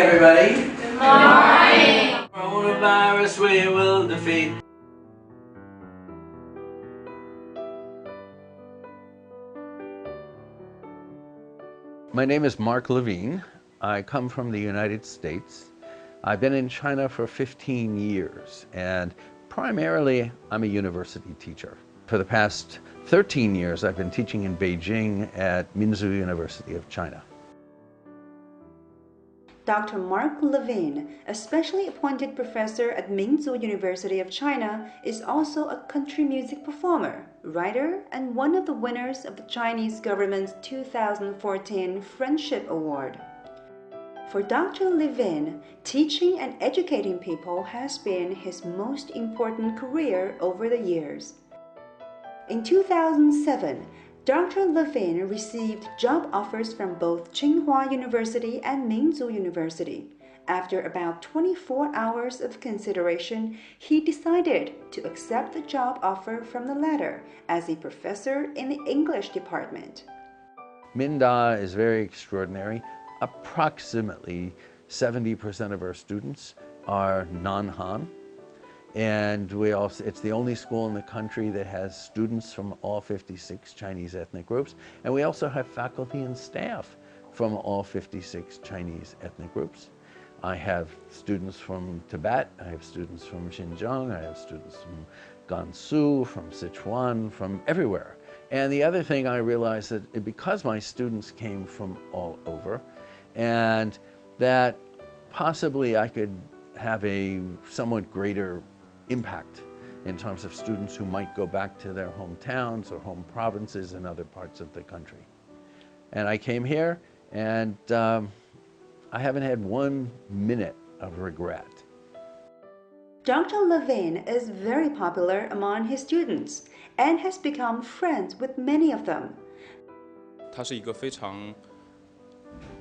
everybody. Good morning. Coronavirus we will defeat. My name is Mark Levine. I come from the United States. I've been in China for 15 years, and primarily I'm a university teacher. For the past 13 years, I've been teaching in Beijing at Minzu University of China. Dr. Mark Levine, a specially appointed professor at Minzu University of China, is also a country music performer, writer, and one of the winners of the Chinese government's 2014 Friendship Award. For Dr. Levine, teaching and educating people has been his most important career over the years. In 2007, Dr. Levine received job offers from both Tsinghua University and Minzu University. After about 24 hours of consideration, he decided to accept the job offer from the latter as a professor in the English department. Minda is very extraordinary. Approximately 70% of our students are non-Han. And it's the only school in the country that has students from all 56 Chinese ethnic groups. And we also have faculty and staff from all 56 Chinese ethnic groups. I have students from Tibet, I have students from Xinjiang, I have students from Gansu, from Sichuan, from everywhere. And the other thing I realized that because my students came from all over, and that possibly I could have a somewhat greater impact in terms of students who might go back to their hometowns or home provinces in other parts of the country. And I came here and I haven't had 1 minute of regret. Dr. Levine is very popular among his students and has become friends with many of them. 他是一个非常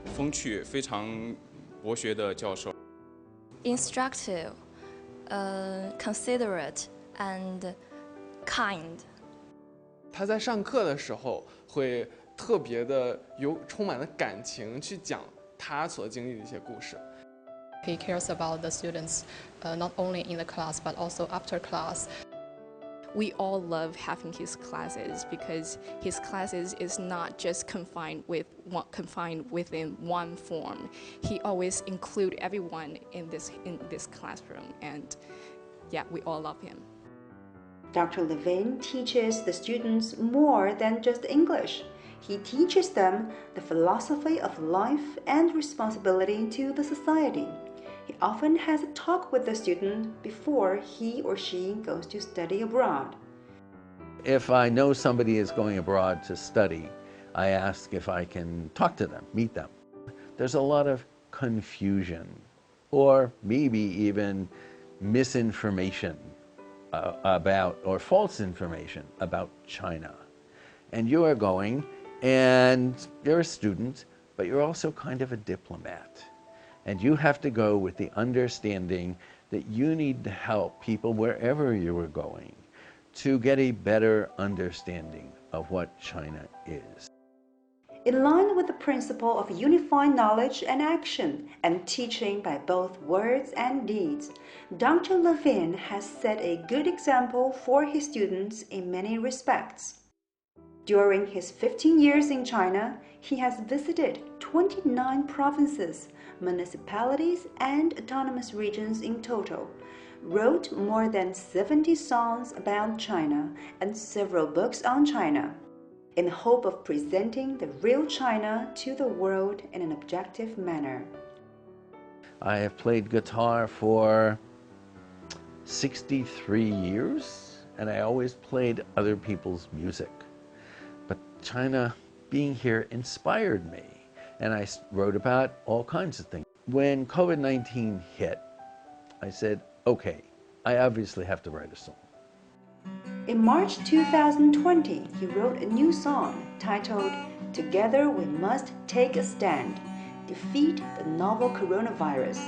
风趣、非常博学的教授。 Instructive, considerate, and kind. 他在上课的时候会特别的充满了感情去讲他所经历的一些故事。 He cares about the students, not only in the class but also after class. We all love having his classes because his classes is not just confined within one form. He always include everyone in this classroom, and yeah, we all love him. Dr. Levine teaches the students more than just English. He teaches them the philosophy of life and responsibility to the society. He often has a talk with the student before he or she goes to study abroad. If I know somebody is going abroad to study, I ask if I can talk to them, meet them. There's a lot of confusion, or maybe even misinformation about, or false information about China. And you are going, and you're a student, but you're also kind of a diplomat. And you have to go with the understanding that you need to help people wherever you are going to get a better understanding of what China is. In line with the principle of unifying knowledge and action and teaching by both words and deeds, Dr. Levine has set a good example for his students in many respects. During his 15 years in China, he has visited 29 provinces, municipalities, and autonomous regions in total, wrote more than 70 songs about China and several books on China, in the hope of presenting the real China to the world in an objective manner. I have played guitar for 63 years, and I always played other people's music. But China, being here, inspired me, and I wrote about all kinds of things. When COVID-19 hit, I said, okay, I obviously have to write a song. In March 2020, he wrote a new song titled "Together We Must Take a Stand, Defeat the Novel Coronavirus,"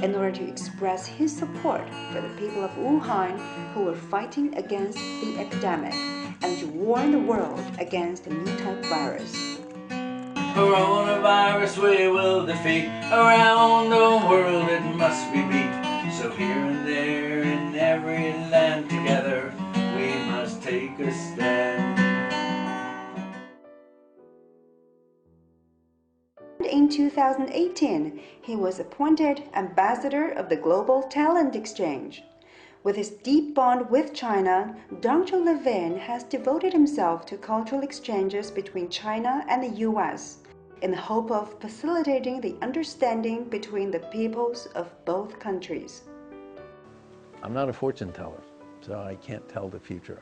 in order to express his support for the people of Wuhan who were fighting against the epidemic and to warn the world against the new type virus. Coronavirus we will defeat. Around the world it must be beat. So here and there in every land together, we must take a stand. In 2018, he was appointed ambassador of the Global Talent Exchange. With his deep bond with China, Dr. Levin has devoted himself to cultural exchanges between China and the U.S. in the hope of facilitating the understanding between the peoples of both countries. I'm not a fortune teller, so I can't tell the future.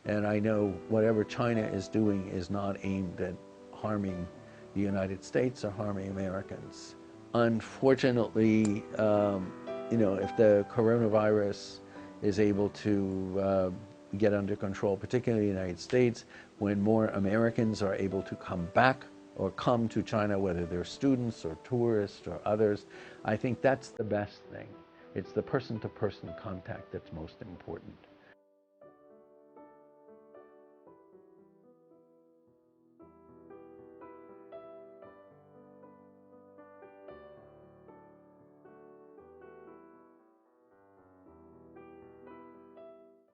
And I know whatever China is doing is not aimed at harming the United States or harming Americans. Unfortunately, if the coronavirus is able to get under control, particularly in the United States, when more Americans are able to come back or come to China, whether they're students or tourists or others, I think that's the best thing. It's the person-to-person contact that's most important.